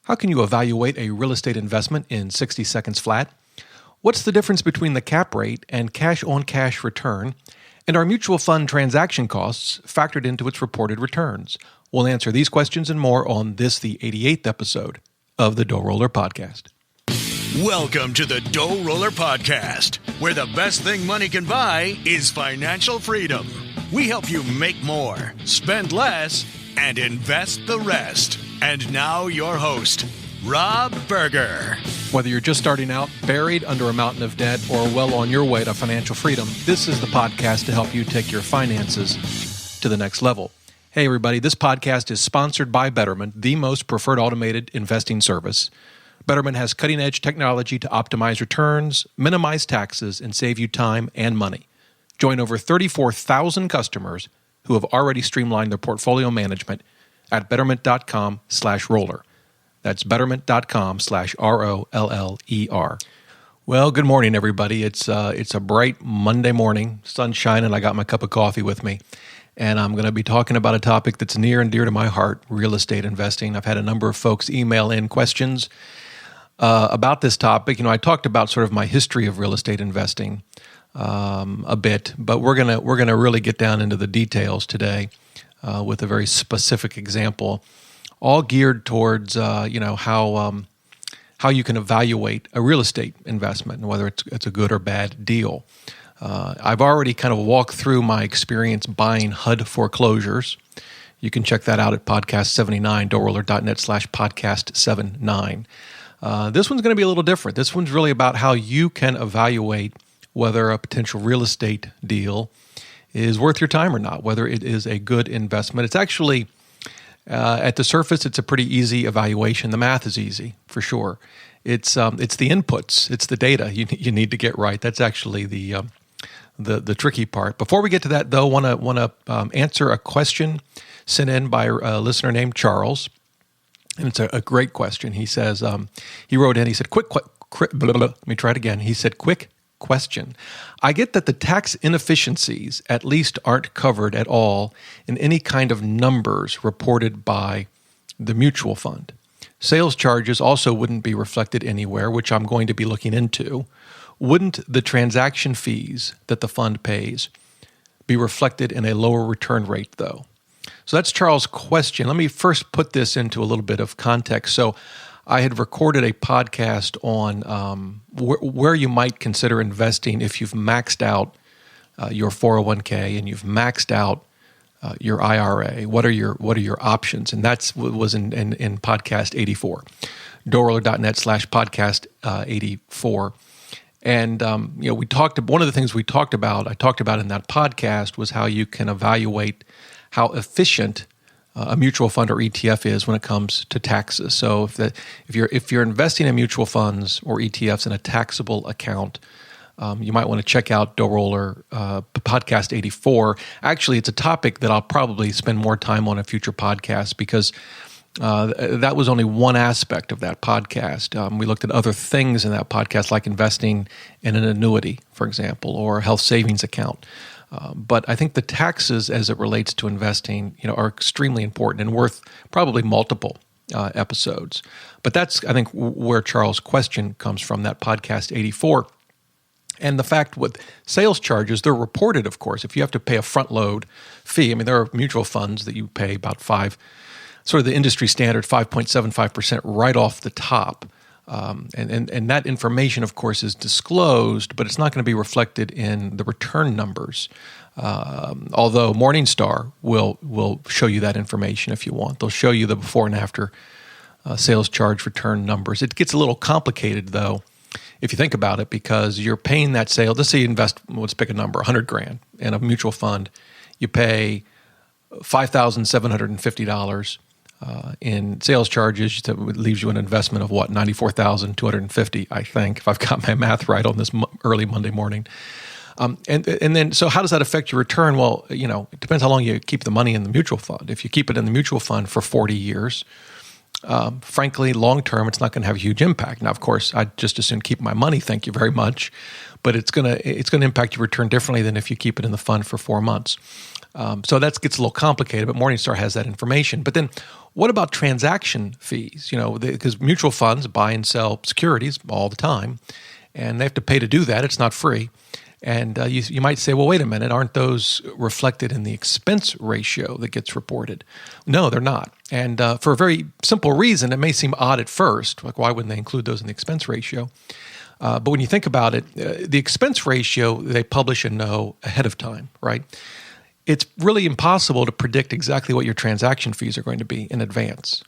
How can you evaluate a real estate investment in 60 seconds flat? What's the difference between the cap rate and cash-on-cash return? And are mutual fund transaction costs factored into its reported returns? We'll answer these questions and more on this, the 88th episode of the DoughRoller podcast. Welcome to the DoughRoller podcast, where the best thing money can buy is financial freedom. We help you make more, spend less, and invest the rest. And now your host, Rob Berger. Whether you're just starting out, buried under a mountain of debt, or well on your way to financial freedom, this is the podcast to help you take your finances to the next level. Hey everybody, this podcast is sponsored by Betterment, the most preferred automated investing service. Betterment has cutting-edge technology to optimize returns, minimize taxes, and save you time and money. Join over 34,000 customers who have already streamlined their portfolio management at betterment.com/roller. That's betterment.com/ROLLER. Well, good morning, everybody. It's a bright Monday morning, sun shining. I got my cup of coffee with me, and I'm going to be talking about a topic that's near and dear to my heart, real estate investing. I've had a number of folks email in questions about this topic. I talked about sort of my history of real estate investing a bit, but we're gonna really get down into the details today with a very specific example, all geared towards how you can evaluate a real estate investment and whether it's a good or bad deal. I've already kind of walked through my experience buying HUD foreclosures. You can check that out at podcast 79, DoughRoller.net/podcast 79. This one's going to be a little different. This one's really about how you can evaluate whether a potential real estate deal is worth your time or not, whether it is a good investment. It's actually, at the surface, it's a pretty easy evaluation. The math is easy, for sure. It's the inputs, it's the data you need to get right. That's actually the tricky part. Before we get to that, though, want to answer a question sent in by a listener named Charles, and it's a great question. He says, he wrote in, he said, let me try it again. He said, quick question. I get that the tax inefficiencies at least aren't covered at all in any kind of numbers reported by the mutual fund. Sales charges also wouldn't be reflected anywhere, which I'm going to be looking into. Wouldn't the transaction fees that the fund pays be reflected in a lower return rate, though? So that's Charles' question. Let me first put this into a little bit of context. So I had recorded a podcast on where you might consider investing if you've maxed out your 401k and you've maxed out your IRA. What are your options? And that was in podcast 84, DoughRoller.net/podcast 84. And we talked. One of the things I talked about in that podcast was how you can evaluate how efficient a mutual fund or ETF is when it comes to taxes. So if you're investing in mutual funds or ETFs in a taxable account, you might want to check out DoughRoller podcast 84. Actually, it's a topic that I'll probably spend more time on in future podcasts because that was only one aspect of that podcast. We looked at other things in that podcast, like investing in an annuity, for example, or a health savings account. But I think the taxes as it relates to investing, are extremely important and worth probably multiple episodes. But that's, I think, where Charles' question comes from, that podcast 84. And the fact with sales charges, they're reported, of course. If you have to pay a front load fee, there are mutual funds that you pay about sort of the industry standard 5.75% right off the top. And that information, of course, is disclosed, but it's not going to be reflected in the return numbers. Although Morningstar will show you that information if you want. They'll show you the before and after sales charge return numbers. It gets a little complicated, though, if you think about it, because you're paying that sale. Let's say you invest, let's pick a number, $100,000 in a mutual fund. You pay $5,750. In sales charges, that leaves you an investment of what, $94,250, I think, if I've got my math right on this early Monday morning. And then, so how does that affect your return? Well, it depends how long you keep the money in the mutual fund. If you keep it in the mutual fund for 40 years, frankly, long term, it's not going to have a huge impact. Now, of course, I'd just as soon keep my money. Thank you very much, but it's going to impact your return differently than if you keep it in the fund for 4 months. So that gets a little complicated, but Morningstar has that information. But then what about transaction fees? Because mutual funds buy and sell securities all the time, and they have to pay to do that. It's not free. And you might say, well, wait a minute, aren't those reflected in the expense ratio that gets reported? No, they're not. And for a very simple reason, it may seem odd at first, like why wouldn't they include those in the expense ratio? But when you think about it, the expense ratio they publish and know ahead of time, right? It's really impossible to predict exactly what your transaction fees are going to be in advance.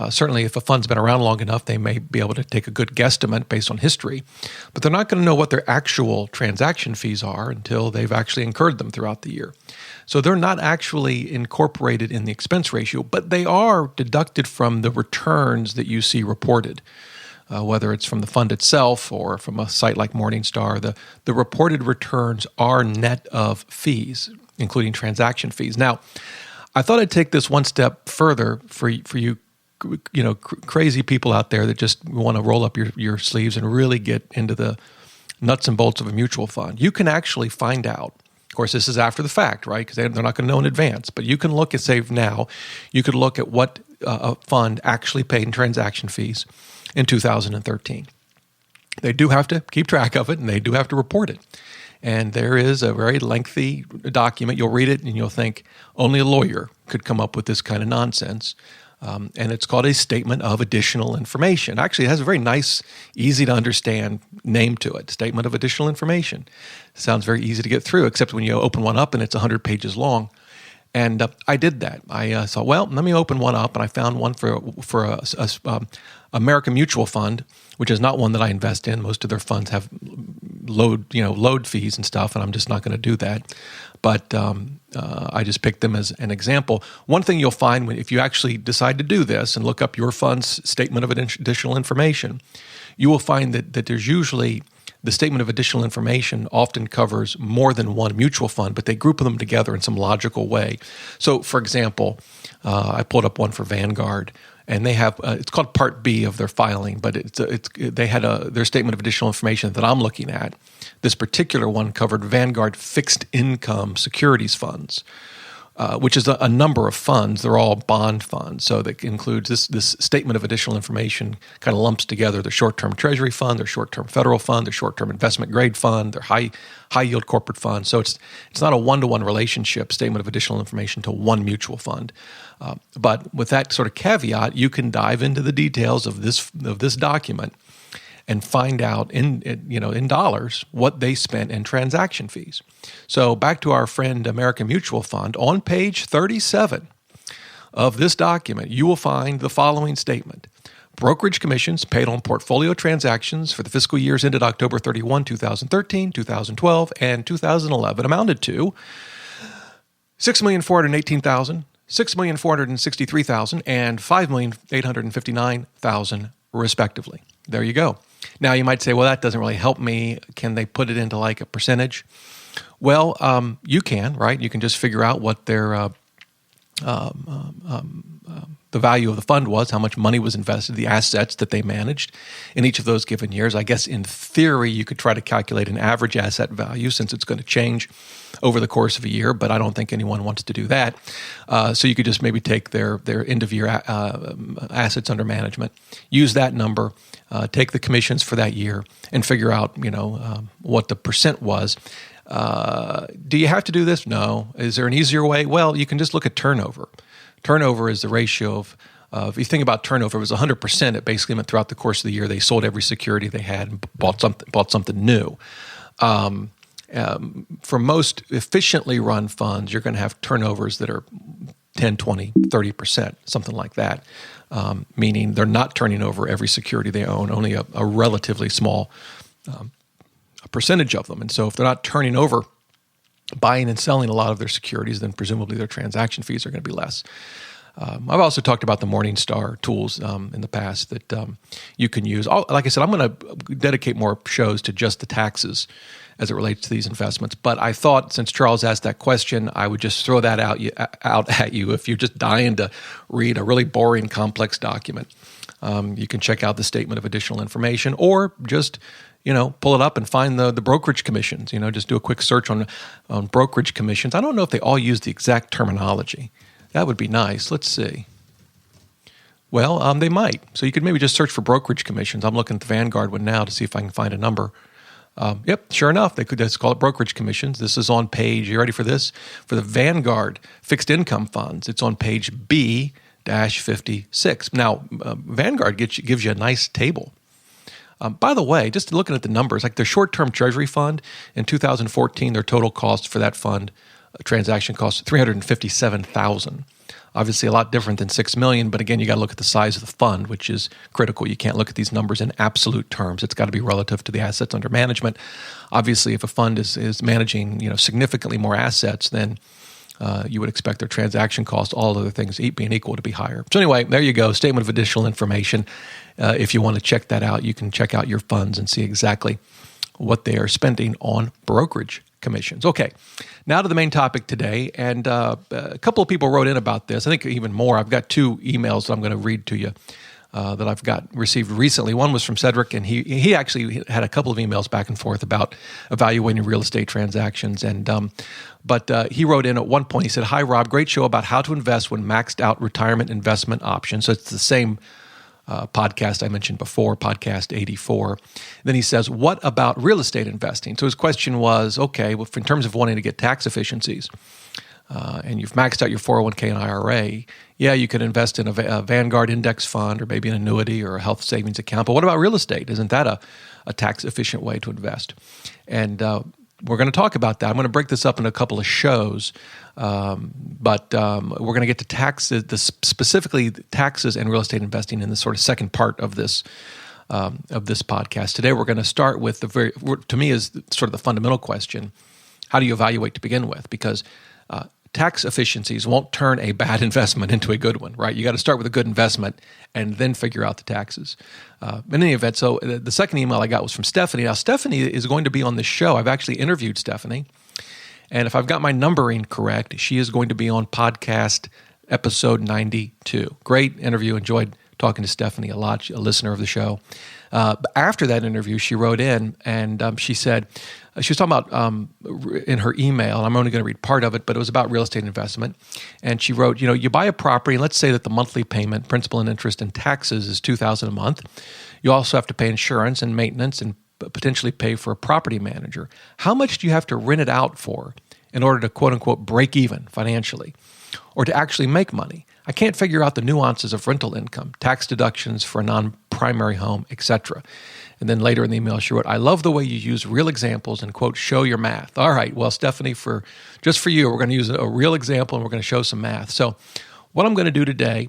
Certainly, if a fund's been around long enough, they may be able to take a good guesstimate based on history, but they're not going to know what their actual transaction fees are until they've actually incurred them throughout the year. So they're not actually incorporated in the expense ratio, but they are deducted from the returns that you see reported. Whether it's from the fund itself or from a site like Morningstar, the reported returns are net of fees, including transaction fees. Now, I thought I'd take this one step further for you crazy people out there that just want to roll up your sleeves and really get into the nuts and bolts of a mutual fund. You can actually find out. Of course, this is after the fact, right? Because they're not going to know in advance. But you can look and say now, you could look at what a fund actually paid in transaction fees in 2013. They do have to keep track of it, and they do have to report it. And there is a very lengthy document. You'll read it, and you'll think only a lawyer could come up with this kind of nonsense. And it's called a Statement of Additional Information. Actually, it has a very nice, easy-to-understand name to it, Statement of Additional Information. It sounds very easy to get through, except when you open one up and it's 100 pages long. And I did that. I thought, well, let me open one up, and I found one for a American Mutual Fund, which is not one that I invest in. Most of their funds have load fees and stuff, and I'm just not going to do that. But I just picked them as an example. One thing you'll find if you actually decide to do this and look up your fund's statement of additional information, you will find that there's usually the statement of additional information often covers more than one mutual fund, but they group them together in some logical way. So, for example, I pulled up one for Vanguard, and they have it's called Part B of their filing, but they had their statement of additional information that I'm looking at. This particular one covered Vanguard fixed income securities funds, which is a number of funds. They're all bond funds, so that includes this statement of additional information kind of lumps together their short-term Treasury fund, their short-term federal fund, their short-term investment grade fund, their high-yield corporate fund. So it's not a one-to-one relationship statement of additional information to one mutual fund. But with that sort of caveat, you can dive into the details of this document and find out in dollars what they spent in transaction fees. So back to our friend American Mutual Fund, on page 37 of this document, you will find the following statement. Brokerage commissions paid on portfolio transactions for the fiscal years ended October 31, 2013, 2012, and 2011 amounted to $6,418,000, $6,463,000, and $5,859,000 respectively. There you go. Now, you might say, well, that doesn't really help me. Can they put it into like a percentage? Well, you can, right? You can just figure out what their the value of the fund was, how much money was invested, the assets that they managed in each of those given years. I guess in theory, you could try to calculate an average asset value since it's going to change over the course of a year, but I don't think anyone wants to do that. So you could just maybe take their end-of-year assets under management, use that number, take the commissions for that year, and figure out what the percent was. Do you have to do this? No. Is there an easier way? Well, you can just look at turnover. Turnover is the ratio of if you think about turnover, it was 100%. It basically meant throughout the course of the year they sold every security they had and bought something new. For most efficiently run funds, you're going to have turnovers that are 10, 20, 30%, something like that, meaning they're not turning over every security they own, only a relatively small a percentage of them. And so if they're not turning over, buying and selling a lot of their securities, then presumably their transaction fees are going to be less. I've also talked about the Morningstar tools in the past that you can use. Like I said, I'm going to dedicate more shows to just the taxes as it relates to these investments. But I thought since Charles asked that question, I would just throw that out at you if you're just dying to read a really boring, complex document. You can check out the statement of additional information, or just pull it up and find the brokerage commissions. Just do a quick search on brokerage commissions. I don't know if they all use the exact terminology. That would be nice. Let's see. Well, they might. So you could maybe just search for brokerage commissions. I'm looking at the Vanguard one now to see if I can find a number. Yep, sure enough, they could just call it brokerage commissions. This is on page, you ready for this? For the Vanguard fixed income funds, it's on page B-56. Now, Vanguard gives you a nice table. By the way, just looking at the numbers, like their short-term treasury fund in 2014, their total cost for that fund, transaction cost $357,000. Obviously, a lot different than $6 million, but again, you got to look at the size of the fund, which is critical. You can't look at these numbers in absolute terms. It's got to be relative to the assets under management. Obviously, if a fund is managing significantly more assets, then you would expect their transaction cost, all other things being equal, to be higher. So anyway, there you go. Statement of additional information. If you want to check that out, you can check out your funds and see exactly what they are spending on brokerage commissions. Okay, now to the main topic today. And a couple of people wrote in about this. I think even more. I've got 2 emails that I'm going to read to you that I've received recently. One was from Cedric, and he actually had a couple of emails back and forth about evaluating real estate transactions. And but he wrote in at one point. He said, "Hi, Rob. Great show about how to invest when maxed out retirement investment options." So it's the same podcast I mentioned before, podcast 84. Then he says, "What about real estate investing?" So his question was, okay, well, in terms of wanting to get tax efficiencies, and you've maxed out your 401k and IRA, yeah, you could invest in a Vanguard index fund or maybe an annuity or a health savings account. But what about real estate? Isn't that a tax-efficient way to invest? And we're going to talk about that. I'm going to break this up in a couple of shows, but we're going to get to taxes, specifically taxes and real estate investing in the sort of second part of this podcast. Today, we're going to start with to me, is sort of the fundamental question: how do you evaluate to begin with? Because tax efficiencies won't turn a bad investment into a good one, right? You got to start with a good investment and then figure out the taxes. In any event, so the second email I got was from Stephanie. Now, Stephanie is going to be on this show. I've actually interviewed Stephanie. And if I've got my numbering correct, she is going to be on podcast episode 92. Great interview. Enjoyed talking to Stephanie a lot, a listener of the show. But after that interview, she wrote in and she said, she was talking about in her email, and I'm only going to read part of it, but it was about real estate investment. And she wrote, you buy a property, and let's say that the monthly payment, principal and interest and taxes is $2,000 a month. You also have to pay insurance and maintenance and potentially pay for a property manager. How much do you have to rent it out for in order to, quote unquote, break even financially or to actually make money? I can't figure out the nuances of rental income, tax deductions for a non-primary home, etc. And then later in the email, she wrote, "I love the way you use real examples and, quote, show your math." All right, well, Stephanie, just for you, we're going to use a real example and we're going to show some math. So what I'm going to do today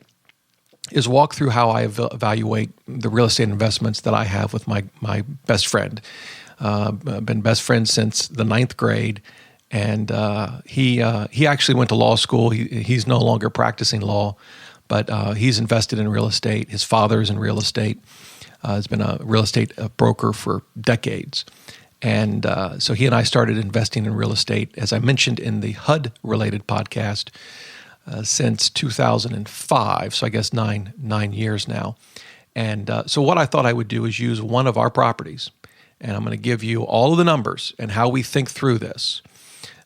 is walk through how I evaluate the real estate investments that I have with my best friend. I've been best friends since the 9th grade. And he actually went to law school. He's no longer practicing law, but he's invested in real estate. His father's in real estate. Has been a real estate broker for decades. And so he and I started investing in real estate, as I mentioned in the HUD-related podcast, since 2005. So I guess nine years now. And so what I thought I would do is use one of our properties. And I'm going to give you all of the numbers and how we think through this.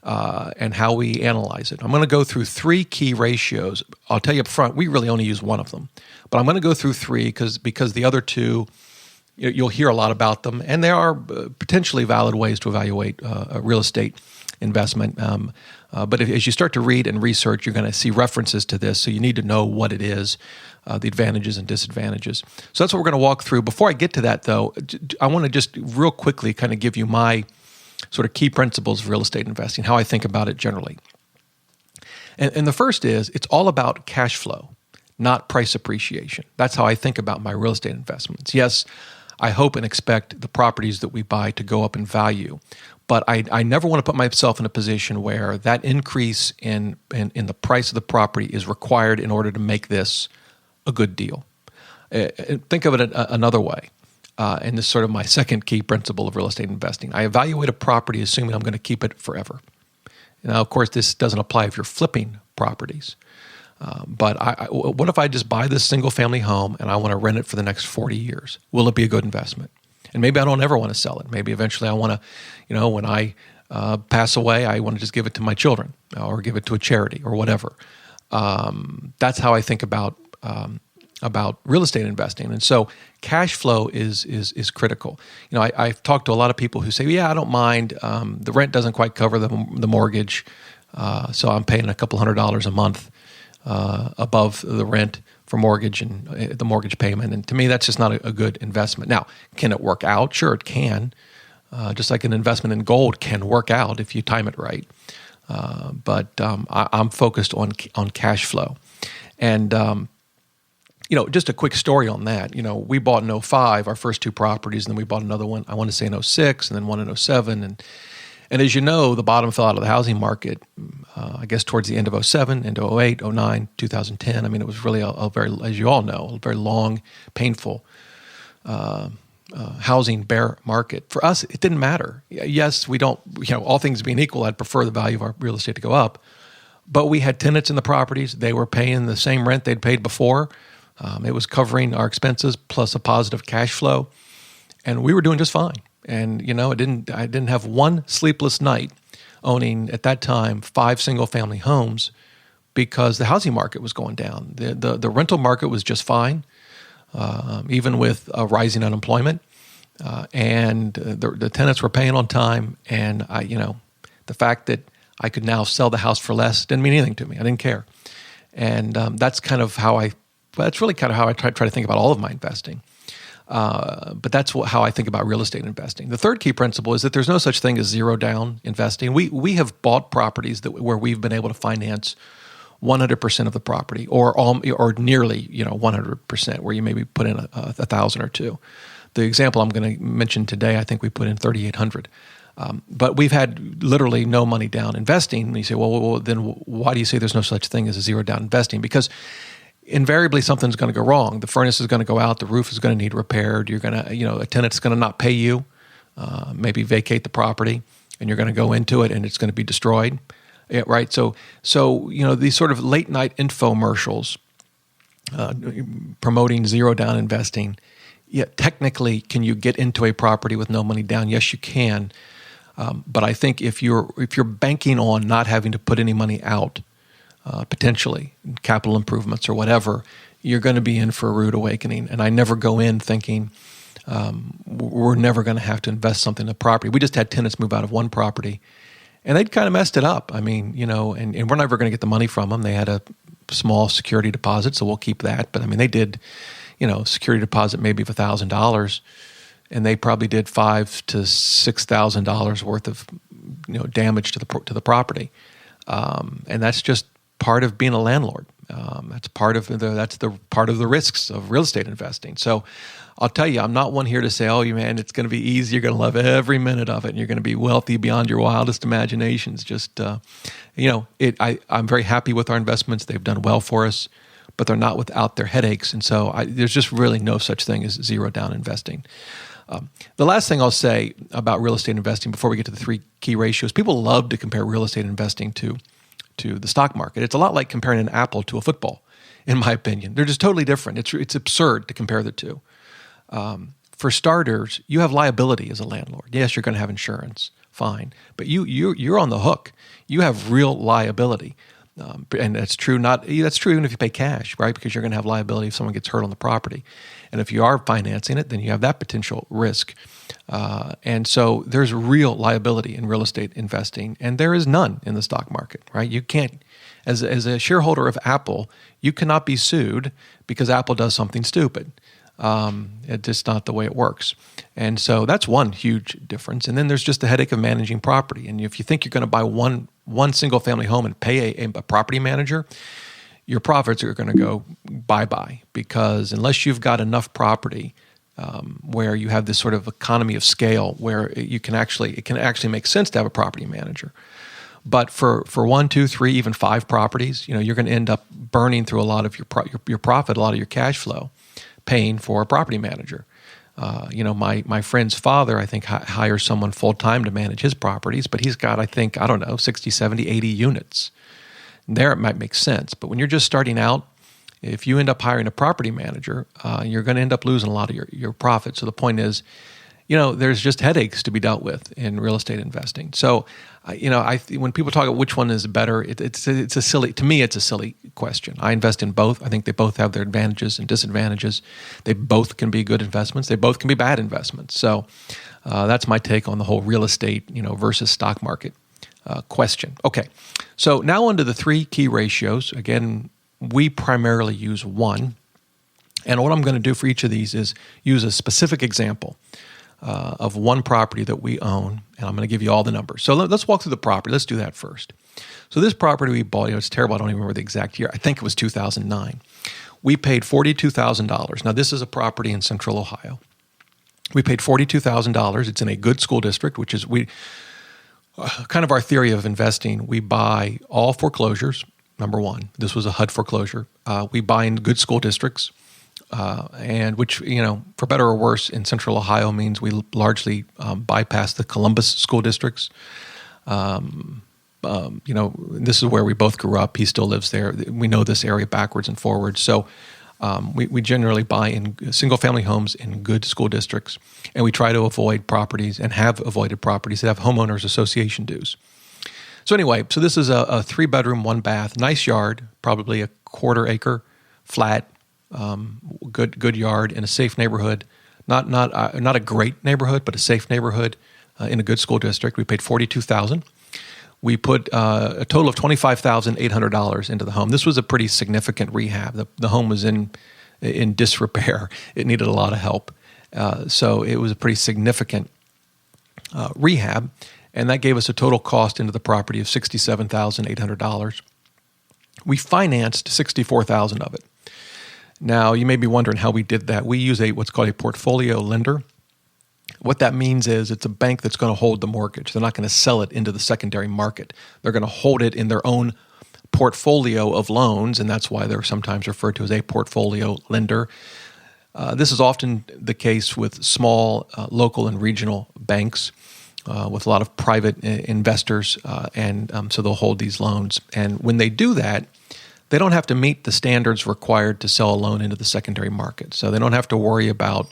And how we analyze it. I'm going to go through 3 key ratios. I'll tell you up front, we really only use one of them. But I'm going to go through 3 because the other 2, you'll hear a lot about them. And there are potentially valid ways to evaluate a real estate investment. But as you start to read and research, you're going to see references to this. So you need to know what it is, the advantages and disadvantages. So that's what we're going to walk through. Before I get to that, though, I want to just real quickly kind of give you my sort of key principles of real estate investing, how I think about it generally. And the first is, it's all about cash flow, not price appreciation. That's how I think about my real estate investments. Yes, I hope and expect the properties that we buy to go up in value, but I never want to put myself in a position where that increase in the price of the property is required in order to make this a good deal. Think of it another way. And this is sort of my second key principle of real estate investing. I evaluate a property assuming I'm going to keep it forever. Now, of course, this doesn't apply if you're flipping properties. But what if I just buy this single-family home and I want to rent it for the next 40 years? Will it be a good investment? And maybe I don't ever want to sell it. Maybe eventually I want to, when I pass away, I want to just give it to my children or give it to a charity or whatever. That's how I think about real estate investing. And so cash flow is critical. I've talked to a lot of people who say, yeah, I don't mind. The rent doesn't quite cover the mortgage. So I'm paying a couple $100 a month above the rent for mortgage and the mortgage payment. And to me, that's just not a good investment. Now, can it work out? Sure, it can. Just like an investment in gold can work out if you time it right. But I'm focused on cash flow. And, just a quick story on that. We bought in 2005, our first two properties, and then we bought another one, I want to say in 2006, and then one in 2007. And as you know, the bottom fell out of the housing market, I guess towards the end of 2007, into 2008, 2009, 2010. I mean, it was really a very, as you all know, a very long, painful housing bear market. For us, it didn't matter. Yes, we don't, all things being equal, I'd prefer the value of our real estate to go up. But we had tenants in the properties. They were paying the same rent they'd paid before. It was covering our expenses plus a positive cash flow. And we were doing just fine. And, I didn't have one sleepless night owning, at that time, 5 single-family homes because the housing market was going down. The rental market was just fine, even with rising unemployment. And the tenants were paying on time. And, the fact that I could now sell the house for less didn't mean anything to me. I didn't care. And that's really kind of how I try to think about all of my investing. But that's how I think about real estate investing. The third key principle is that there's no such thing as zero down investing. We have bought properties where we've been able to finance 100% of the property, or nearly 100%, where you maybe put in $1,000 or $2,000. The example I'm going to mention today, I think we put in $3,800. But we've had literally no money down investing. And you say, well, then why do you say there's no such thing as a zero down investing? Because invariably something's going to go wrong. The furnace is going to go out. The roof is going to need repaired. You're going to, a tenant's going to not pay you, maybe vacate the property, and you're going to go into it and it's going to be destroyed. Yeah, right. So these sort of late night infomercials promoting zero down investing. Yeah, technically, can you get into a property with no money down? Yes, you can. But I think if you're banking on not having to put any money out, potentially capital improvements or whatever, you're going to be in for a rude awakening. And I never go in thinking we're never going to have to invest something in the property. We just had tenants move out of one property, and they'd kind of messed it up. I mean, and we're never going to get the money from them. They had a small security deposit, so we'll keep that. But I mean, they did, security deposit maybe of $1,000, and they probably did $5,000 to $6,000 worth of damage to the property, and that's just part of being a landlord. That's part of the risks of real estate investing. So I'll tell you, I'm not one here to say, oh, man, it's going to be easy. You're going to love every minute of it, and you're going to be wealthy beyond your wildest imaginations. Just, I'm very happy with our investments. They've done well for us, but they're not without their headaches. And so there's just really no such thing as zero down investing. The last thing I'll say about real estate investing before we get to the 3 key ratios, people love to compare real estate investing to the stock market. It's a lot like comparing an apple to a football, in my opinion. They're just totally different. It's absurd to compare the two. For starters, you have liability as a landlord. Yes, you're going to have insurance, fine, but you're on the hook. You have real liability, and that's true. That's true even if you pay cash, right? Because you're going to have liability if someone gets hurt on the property, and if you are financing it, then you have that potential risk. And so there's real liability in real estate investing, and there is none in the stock market, right? You can't, as a shareholder of Apple, you cannot be sued because Apple does something stupid. It's just not the way it works. And so that's one huge difference. And then there's just the headache of managing property. And if you think you're going to buy one single family home and pay a property manager, your profits are going to go bye-bye, because unless you've got enough property where you have this sort of economy of scale where it can actually make sense to have a property manager. But for 1, 2, 3, even 5 properties, you're going to end up burning through a lot of your profit, a lot of your cash flow, paying for a property manager. My friend's father, I think, hires someone full-time to manage his properties, but he's got, 60, 70, 80 units. there it might make sense. But when you're just starting out, if you end up hiring a property manager, you're going to end up losing a lot of your profit. So the point is, there's just headaches to be dealt with in real estate investing. So, when people talk about which one is better, it's a silly, to me, it's a silly question. I invest in both. I think they both have their advantages and disadvantages. They both can be good investments. They both can be bad investments. So that's my take on the whole real estate, versus stock market question. Okay, so now onto the three key ratios. Again, we primarily use one. And what I'm going to do for each of these is use a specific example of one property that we own, and I'm going to give you all the numbers. So let's walk through the property. Let's do that first. So this property we bought, it's terrible, I don't even remember the exact year. I think it was 2009. We paid $42,000. Now this is a property in Central Ohio. We paid $42,000. It's in a good school district, which is kind of our theory of investing. We buy all foreclosures, number one. This was a HUD foreclosure. We buy in good school districts. And which, for better or worse, in Central Ohio means we largely bypass the Columbus school districts. This is where we both grew up. He still lives there. We know this area backwards and forwards. So we generally buy in single-family homes in good school districts, and we try to avoid properties and have avoided properties that have homeowners association dues. So anyway, this is a 3-bedroom, 1-bath, nice yard, probably a quarter acre, flat. Good yard in a safe neighborhood, not a great neighborhood, but a safe neighborhood in a good school district. We paid $42,000. We put a total of $25,800 into the home. This was a pretty significant rehab. The home was in disrepair. It needed a lot of help, so it was a pretty significant rehab, and that gave us a total cost into the property of $67,800. We financed $64,000 of it. Now, you may be wondering how we did that. We use what's called a portfolio lender. What that means is it's a bank that's going to hold the mortgage. They're not going to sell it into the secondary market. They're going to hold it in their own portfolio of loans, and that's why they're sometimes referred to as a portfolio lender. This is often the case with small local and regional banks with a lot of private investors, and so they'll hold these loans. And when they do that, they don't have to meet the standards required to sell a loan into the secondary market. So they don't have to worry about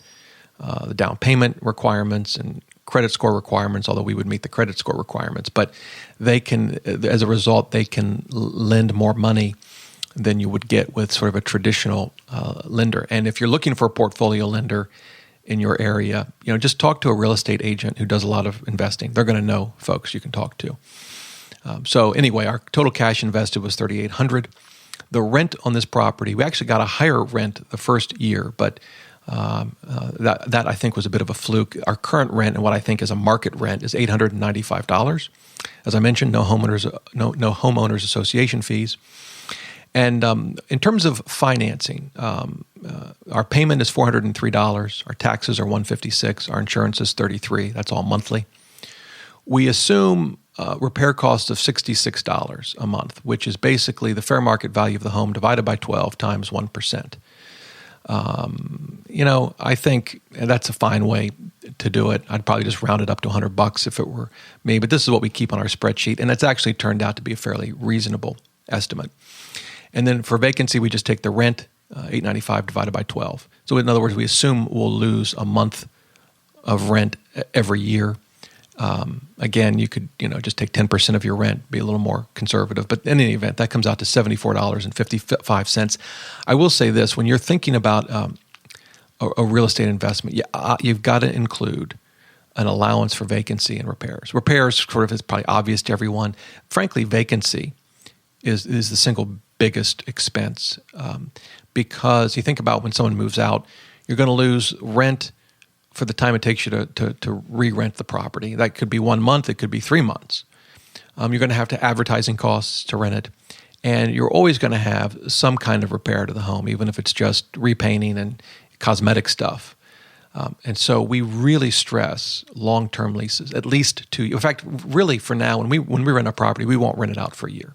the down payment requirements and credit score requirements, although we would meet the credit score requirements. But they can, as a result, they can lend more money than you would get with sort of a traditional lender. And if you're looking for a portfolio lender in your area, just talk to a real estate agent who does a lot of investing. They're going to know folks you can talk to. So anyway, our total cash invested was $3,800. The rent on this property, we actually got a higher rent the first year, but that I think was a bit of a fluke. Our current rent, and what I think is a market rent, is $895. As I mentioned, no homeowners association fees. And in terms of financing, our payment is $403. Our taxes are $156. Our insurance is $33. That's all monthly. We assume repair costs of $66 a month, which is basically the fair market value of the home divided by 12 times 1%. I think that's a fine way to do it. I'd probably just round it up to $100 if it were me, but this is what we keep on our spreadsheet, and it's actually turned out to be a fairly reasonable estimate. And then for vacancy, we just take the rent, $895 divided by 12. So in other words, we assume we'll lose a month of rent every year. Again, you could, just take 10% of your rent, be a little more conservative. But in any event, that comes out to $74.55. I will say this, when you're thinking about a real estate investment, you've got to include an allowance for vacancy and repairs. Repairs sort of is probably obvious to everyone. Frankly, vacancy is the single biggest expense because you think about when someone moves out, you're going to lose rent for the time it takes you to re-rent the property. That could be 1 month, it could be 3 months. You're going to have advertising costs to rent it, and you're always going to have some kind of repair to the home, even if it's just repainting and cosmetic stuff. And so we really stress long-term leases, at least 2 years. In fact, really for now, when we rent a property, we won't rent it out for a year.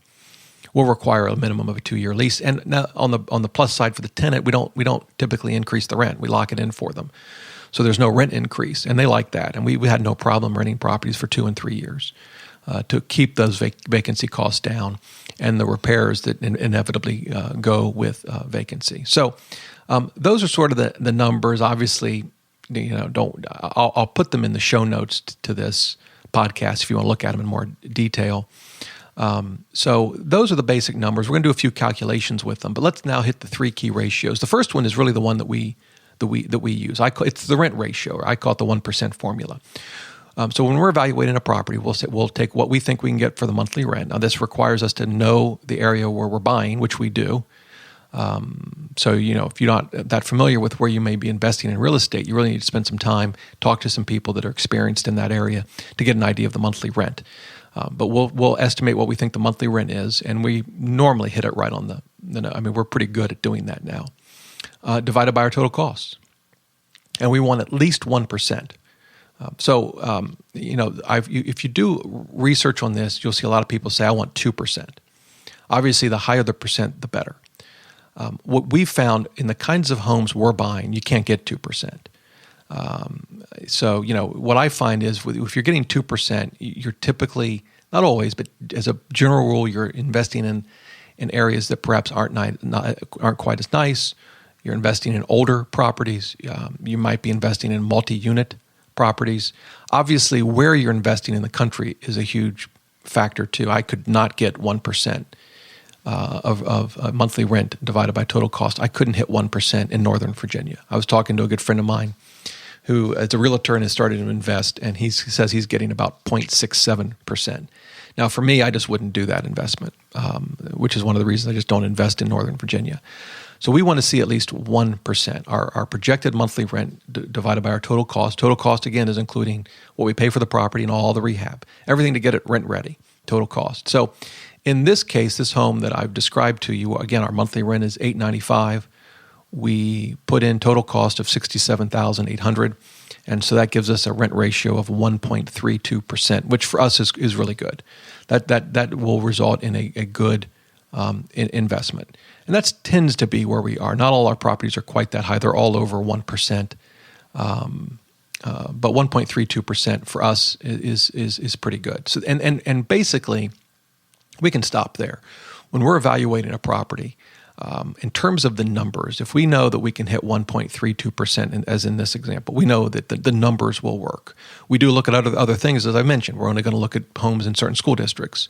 We'll require a minimum of a 2-year lease. And now on the plus side for the tenant, we don't typically increase the rent. We lock it in for them. So there's no rent increase, and they like that. And we had no problem renting properties for 2 and 3 years. to keep those vacancy costs down and the repairs that inevitably go with vacancy. So those are sort of the numbers. Obviously, I'll put them in the show notes to this podcast if you want to look at them in more detail. So those are the basic numbers. We're going to do a few calculations with them, but let's now hit the three key ratios. The first one is really the one that we use. It's the rent ratio, or I call it the 1% formula. So when we're evaluating a property, we'll take what we think we can get for the monthly rent. Now, this requires us to know the area where we're buying, which we do. So, if you're not that familiar with where you may be investing in real estate, you really need to spend some time, talk to some people that are experienced in that area to get an idea of the monthly rent. But we'll estimate what we think the monthly rent is, and we normally hit it right on the we're pretty good at doing that now. Divided by our total costs. And we want at least 1%. If you do research on this, you'll see a lot of people say, I want 2%. Obviously, the higher the percent, the better. What we've found in the kinds of homes we're buying, you can't get 2%. What I find is if you're getting 2%, you're typically, not always, but as a general rule, you're investing in areas that perhaps aren't quite as nice. You're investing in older properties. You might be investing in multi-unit properties. Obviously, where you're investing in the country is a huge factor too. I could not get 1% of monthly rent divided by total cost. I couldn't hit 1% in Northern Virginia. I was talking to a good friend of mine who, as a realtor, has started to invest, and he says he's getting about 0.67%. Now, for me, I just wouldn't do that investment, which is one of the reasons I just don't invest in Northern Virginia. So we want to see at least 1%. Our projected monthly rent divided by our total cost. Total cost, again, is including what we pay for the property and all the rehab. Everything to get it rent ready, total cost. So in this case, this home that I've described to you, again, our monthly rent is $895. We put in total cost of $67,800. And so that gives us a rent ratio of 1.32%, which for us is really good. That will result in a good investment. And that tends to be where we are. Not all our properties are quite that high. They're all over 1%. But 1.32% for us is pretty good. So and basically, we can stop there. When we're evaluating a property, in terms of the numbers, if we know that we can hit 1.32%, as in this example, we know that the numbers will work. We do look at other things, as I mentioned. We're only going to look at homes in certain school districts.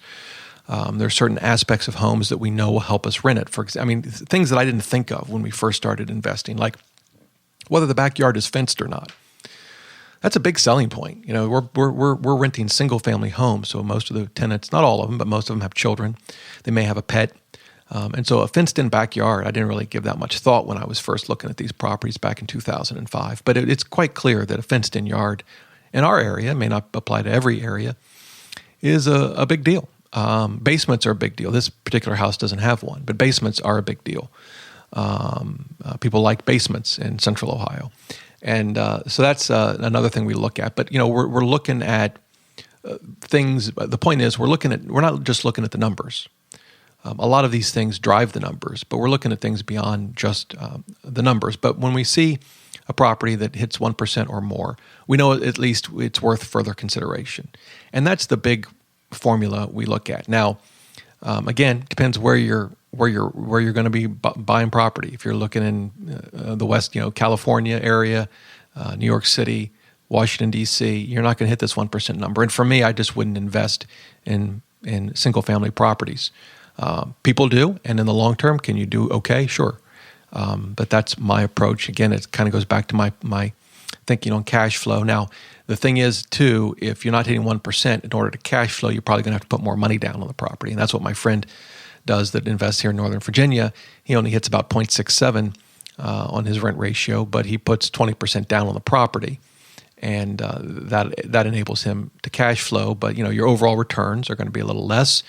There are certain aspects of homes that we know will help us rent it. Things that I didn't think of when we first started investing, like whether the backyard is fenced or not. That's a big selling point. We're renting single-family homes, so most of the tenants, not all of them, but most of them have children. They may have a pet. And so a fenced-in backyard, I didn't really give that much thought when I was first looking at these properties back in 2005. But it's quite clear that a fenced-in yard in our area, it may not apply to every area, is a big deal. Basements are a big deal. This particular house doesn't have one, but basements are a big deal. People like basements in Central Ohio. And so that's another thing we look at. But, we're looking at things. The point is we're not just looking at the numbers. A lot of these things drive the numbers, but we're looking at things beyond just the numbers. But when we see a property that hits 1% or more, we know at least it's worth further consideration. And that's the big formula we look at. Now, again, depends where you're going to be buying property. If you're looking in the West, California area, New York City, Washington, D.C., you're not going to hit this 1% number. And for me, I just wouldn't invest in single-family properties. People do, and in the long term, can you do okay? Sure. But that's my approach. Again, it kind of goes back to my thinking on cash flow. Now, the thing is, too, if you're not hitting 1%, in order to cash flow, you're probably going to have to put more money down on the property. And that's what my friend does that invests here in Northern Virginia. He only hits about 0.67 on his rent ratio, but he puts 20% down on the property. And that enables him to cash flow. But, your overall returns are going to be a little less.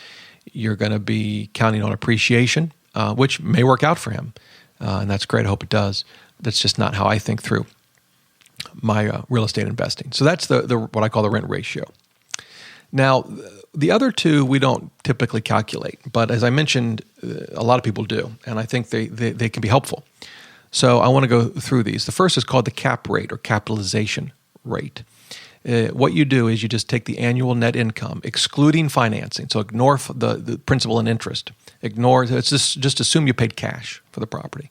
You're going to be counting on appreciation, which may work out for him. And that's great. I hope it does. That's just not how I think through my real estate investing. So that's the what I call the rent ratio. Now, the other two we don't typically calculate, but as I mentioned, a lot of people do, and I think they can be helpful. So I want to go through these. The first is called the cap rate or capitalization rate. What you do is you just take the annual net income, excluding financing. So ignore the principal and interest. It's just assume you paid cash for the property.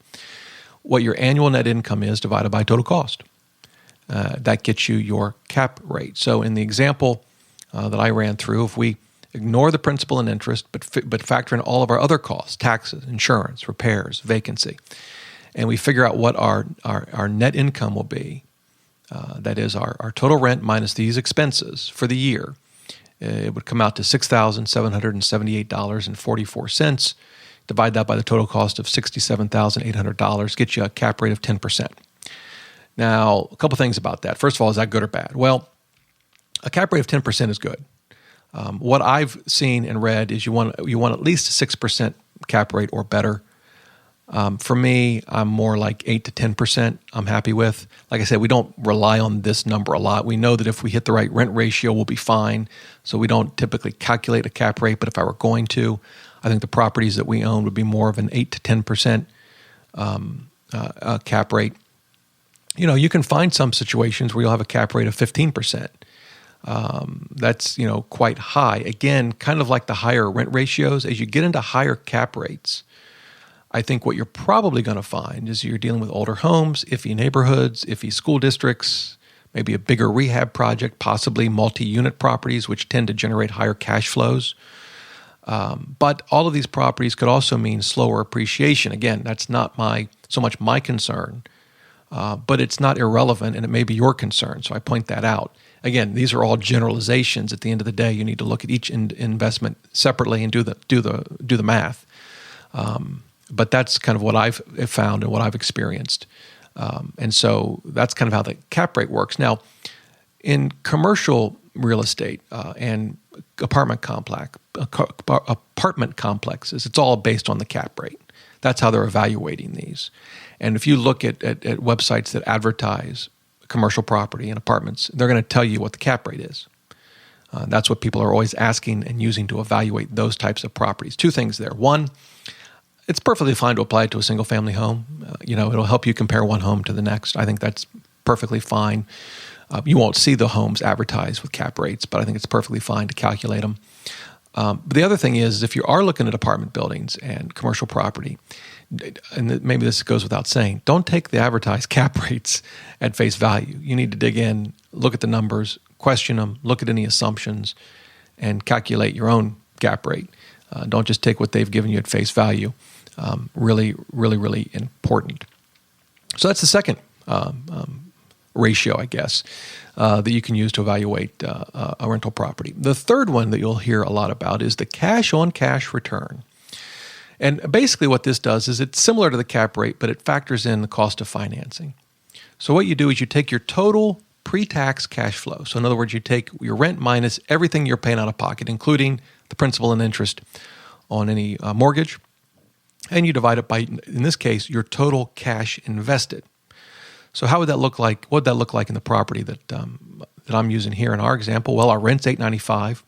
What your annual net income is divided by total cost. That gets you your cap rate. So in the example that I ran through, if we ignore the principal and interest, but factor in all of our other costs, taxes, insurance, repairs, vacancy, and we figure out what our net income will be, that is our total rent minus these expenses for the year, it would come out to $6,778.44. Divide that by the total cost of $67,800, get you a cap rate of 10%. Now, a couple things about that. First of all, is that good or bad? Well, a cap rate of 10% is good. What I've seen and read is you want at least a 6% cap rate or better. For me, I'm more like 8 to 10% I'm happy with. Like I said, we don't rely on this number a lot. We know that if we hit the right rent ratio, we'll be fine. So we don't typically calculate a cap rate, but if I were going to, I think the properties that we own would be more of an 8 to 10% cap rate. You can find some situations where you'll have a cap rate of 15%. That's, quite high. Again, kind of like the higher rent ratios, as you get into higher cap rates, I think what you're probably going to find is you're dealing with older homes, iffy neighborhoods, iffy school districts, maybe a bigger rehab project, possibly multi-unit properties, which tend to generate higher cash flows. But all of these properties could also mean slower appreciation. Again, that's not so much my concern, but it's not irrelevant, and it may be your concern. So I point that out. Again, these are all generalizations. At the end of the day, you need to look at each investment separately and do the math. But that's kind of what I've found and what I've experienced. And so that's kind of how the cap rate works. Now, in commercial real estate and apartment complexes, it's all based on the cap rate. That's how they're evaluating these. And if you look at websites that advertise commercial property and apartments, they're going to tell you what the cap rate is. That's what people are always asking and using to evaluate those types of properties. Two things there. One, it's perfectly fine to apply it to a single-family home. It'll help you compare one home to the next. I think that's perfectly fine. You won't see the homes advertised with cap rates, but I think it's perfectly fine to calculate them. But the other thing is, if you are looking at apartment buildings and commercial property, and maybe this goes without saying, don't take the advertised cap rates at face value. You need to dig in, look at the numbers, question them, look at any assumptions, and calculate your own cap rate. Don't just take what they've given you at face value. Really, really, really important. So that's the second ratio, I guess, that you can use to evaluate a rental property. The third one that you'll hear a lot about is the cash-on-cash return. And basically what this does is it's similar to the cap rate, but it factors in the cost of financing. So what you do is you take your total pre-tax cash flow. So in other words, you take your rent minus everything you're paying out of pocket, including the principal and interest on any mortgage, and you divide it by, in this case, your total cash invested. So how would that look like? What would that look like in the property that I'm using here in our example? Well, our rent's $895.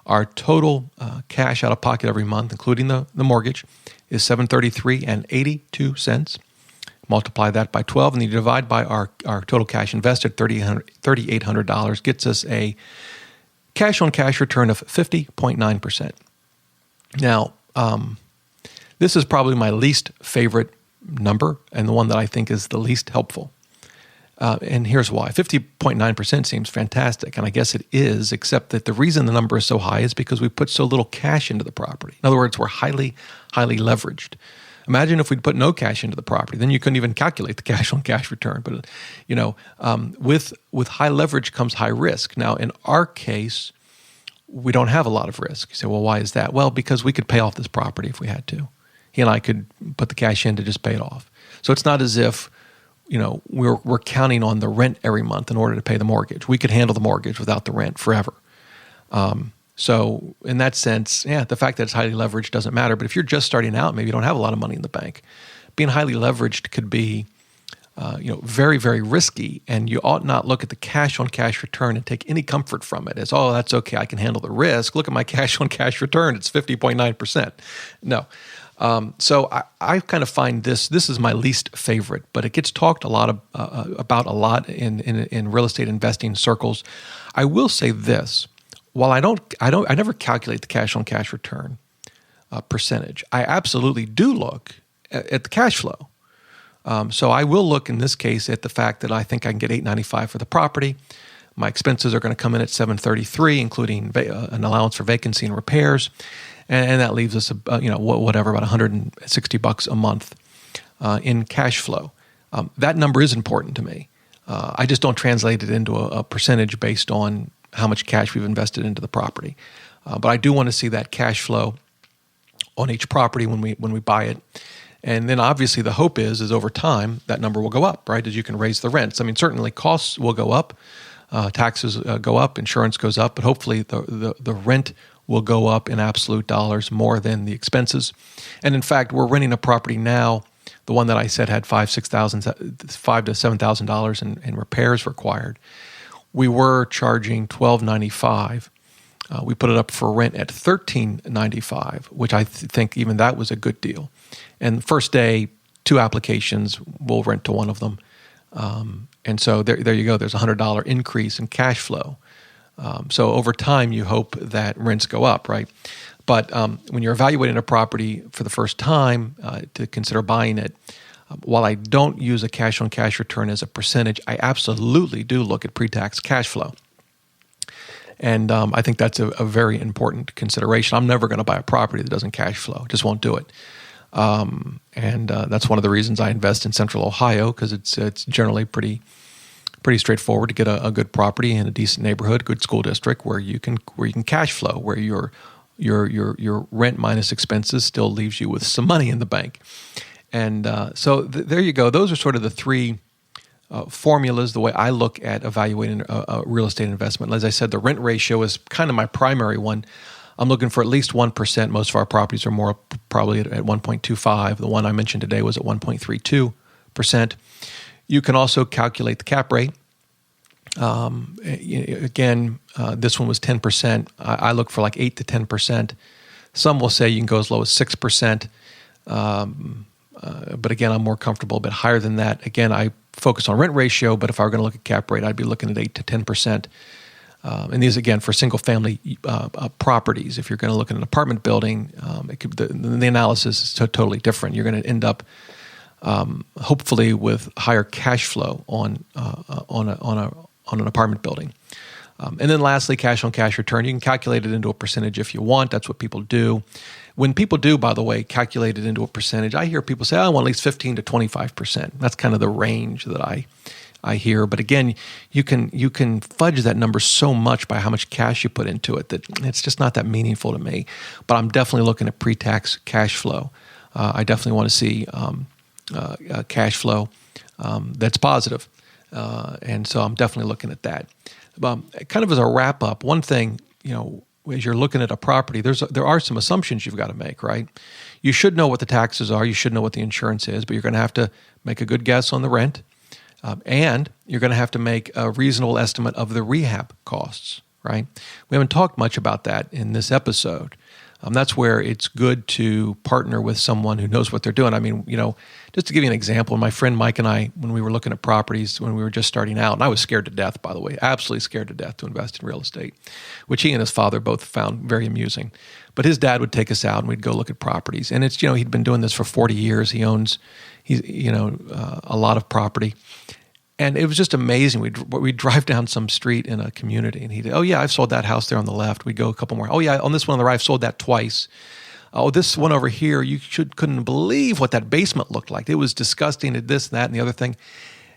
Our total cash out of pocket every month, including the mortgage, is $733.82. Multiply that by 12, and you divide by our total cash invested, $3,800, gets us a cash-on-cash return of 50.9%. Now, this is probably my least favorite number and the one that I think is the least helpful. And here's why. 50.9% seems fantastic, and I guess it is, except that the reason the number is so high is because we put so little cash into the property. In other words, we're highly, highly leveraged. Imagine if we'd put no cash into the property, then you couldn't even calculate the cash-on-cash return. But, with high leverage comes high risk. Now, in our case, we don't have a lot of risk. You say, well, why is that? Well, because we could pay off this property if we had to. He and I could put the cash in to just pay it off. So it's not as if, we're counting on the rent every month in order to pay the mortgage. We could handle the mortgage without the rent forever. So in that sense, the fact that it's highly leveraged doesn't matter. But if you're just starting out, maybe you don't have a lot of money in the bank. Being highly leveraged could be, very, very risky. And you ought not look at the cash-on-cash return and take any comfort from it as, oh, that's okay, I can handle the risk. Look at my cash-on-cash return. It's 50.9%. No. So I kind of find this is my least favorite, but it gets talked about a lot in real estate investing circles. I will say this: while I never calculate the cash on cash return percentage. I absolutely do look at the cash flow. So I will look in this case at the fact that I think I can get $895 for the property. My expenses are going to come in at $733, including an allowance for vacancy and repairs, and that leaves us about $160 a month in cash flow. That number is important to me. I just don't translate it into a percentage based on how much cash we've invested into the property. But I do want to see that cash flow on each property when we buy it. And then obviously the hope is over time that number will go up, right? As you can raise the rents. I mean, certainly costs will go up, taxes go up, insurance goes up, but hopefully the rent will go up in absolute dollars more than the expenses. And in fact, we're renting a property now, the one that I said had $5,000 to $7,000 in repairs required. We were charging $1,295. We put it up for rent at $1,395, which I think even that was a good deal. And first day, 2 applications, we'll rent to one of them. And so there you go. There's a $100 increase in cash flow. So over time, you hope that rents go up, right? But when you're evaluating a property for the first time to consider buying it, while I don't use a cash-on-cash return as a percentage, I absolutely do look at pre-tax cash flow. And I think that's a very important consideration. I'm never going to buy a property that doesn't cash flow. Just won't do it. And that's one of the reasons I invest in Central Ohio, because it's generally pretty straightforward to get a good property in a decent neighborhood, good school district where you can cash flow, where your rent minus expenses still leaves you with some money in the bank. And so there you go. Those are sort of the 3 formulas, the way I look at evaluating a real estate investment. As I said, the rent ratio is kind of my primary one. I'm looking for at least 1%. Most of our properties are more probably at 1.25. The one I mentioned today was at 1.32%. You can also calculate the cap rate. Again, this one was 10%. I look for like 8 to 10%. Some will say you can go as low as 6%. But again, I'm more comfortable a bit higher than that. Again, I focus on rent ratio, but if I were going to look at cap rate, I'd be looking at 8 to 10%. And these, again, for single-family properties. If you're going to look at an apartment building, the analysis is totally different. You're going to end up, hopefully, with higher cash flow on an apartment building. And then lastly, cash-on-cash return. You can calculate it into a percentage if you want. That's what people do. When people do, by the way, calculate it into a percentage, I hear people say, I want at least 15 to 25%. That's kind of the range that I hear. But again, you can fudge that number so much by how much cash you put into it that it's just not that meaningful to me. But I'm definitely looking at pre-tax cash flow. I definitely want to see cash flow that's positive. And so I'm definitely looking at that. Kind of as a wrap up, one thing, as you're looking at a property, there are some assumptions you've got to make, right? You should know what the taxes are. You should know what the insurance is, but you're going to have to make a good guess on the rent. And you're going to have to make a reasonable estimate of the rehab costs, right? We haven't talked much about that in this episode. That's where it's good to partner with someone who knows what they're doing. I mean, just to give you an example, my friend Mike and I, when we were looking at properties, when we were just starting out, and I was scared to death, by the way, absolutely scared to death to invest in real estate, which he and his father both found very amusing. But his dad would take us out and we'd go look at properties. And it's, he'd been doing this for 40 years. He's a lot of property. And it was just amazing. We'd drive down some street in a community, and he'd, oh yeah, I've sold that house there on the left. We'd go a couple more. Oh yeah, on this one on the right, I've sold that twice. Oh, this one over here, you couldn't believe what that basement looked like. It was disgusting. This, that, and the other thing.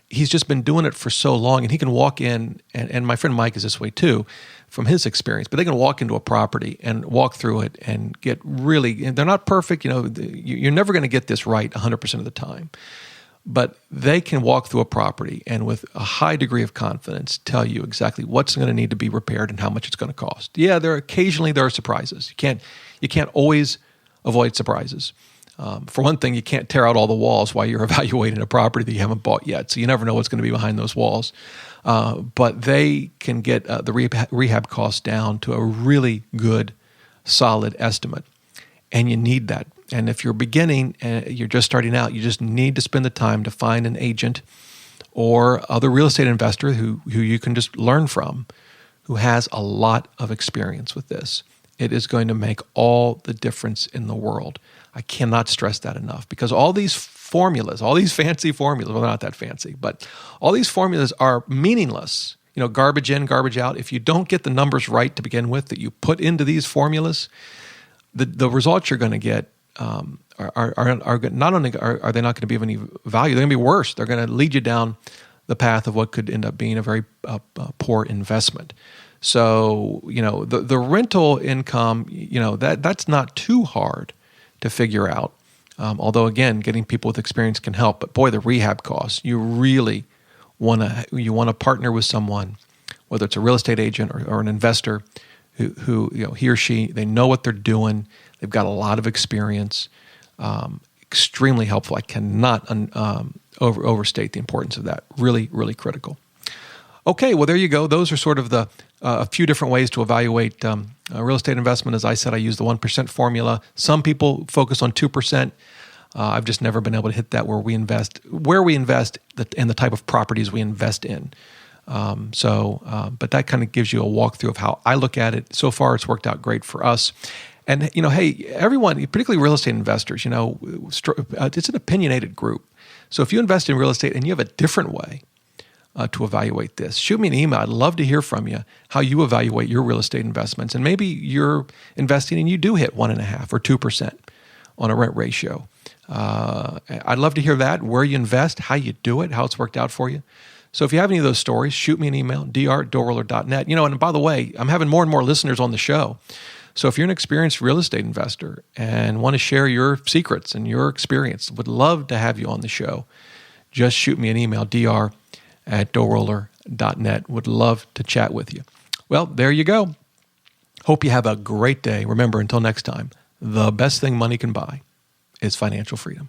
He's just been doing it for so long, and he can walk in, and my friend Mike is this way too, from his experience. But they can walk into a property and walk through it and get really. They're not perfect. You're never going to get this right 100% of the time. But they can walk through a property and with a high degree of confidence tell you exactly what's going to need to be repaired and how much it's going to cost. Yeah, there are surprises. You can't always avoid surprises. For one thing, you can't tear out all the walls while you're evaluating a property that you haven't bought yet, so you never know what's going to be behind those walls. But they can get the rehab costs down to a really good, solid estimate, and you need that. And if you're beginning, you're just starting out, you just need to spend the time to find an agent or other real estate investor who you can just learn from, who has a lot of experience with this. It is going to make all the difference in the world. I cannot stress that enough, because all these formulas, all these fancy formulas, well, they're not that fancy, but all these formulas are meaningless. Garbage in, garbage out. If you don't get the numbers right to begin with that you put into these formulas, the results you're going to get are not only are they not going to be of any value, they're going to be worse. They're going to lead you down the path of what could end up being a very poor investment. So, the rental income, that's not too hard to figure out. Although, again, getting people with experience can help. But boy, the rehab costs, you really want to partner with someone, whether it's a real estate agent or an investor who he or she, they know what they're doing. They've got a lot of experience. Extremely helpful. I cannot overstate the importance of that. Really, really critical. Okay, well, there you go. Those are sort of a few different ways to evaluate a real estate investment. As I said, I use the 1% formula. Some people focus on 2%. I've just never been able to hit that where we invest, and the type of properties we invest in. But that kind of gives you a walkthrough of how I look at it. So far, it's worked out great for us. And, hey, everyone, particularly real estate investors, it's an opinionated group. So if you invest in real estate and you have a different way to evaluate this, shoot me an email. I'd love to hear from you how you evaluate your real estate investments. And maybe you're investing and you do hit 1.5% or 2% on a rent ratio. I'd love to hear that, where you invest, how you do it, how it's worked out for you. So if you have any of those stories, shoot me an email, dr@DoughRoller.net. And by the way, I'm having more and more listeners on the show. So if you're an experienced real estate investor and want to share your secrets and your experience, would love to have you on the show. Just shoot me an email, dr@DoughRoller.net. Would love to chat with you. Well, there you go. Hope you have a great day. Remember, until next time, the best thing money can buy is financial freedom.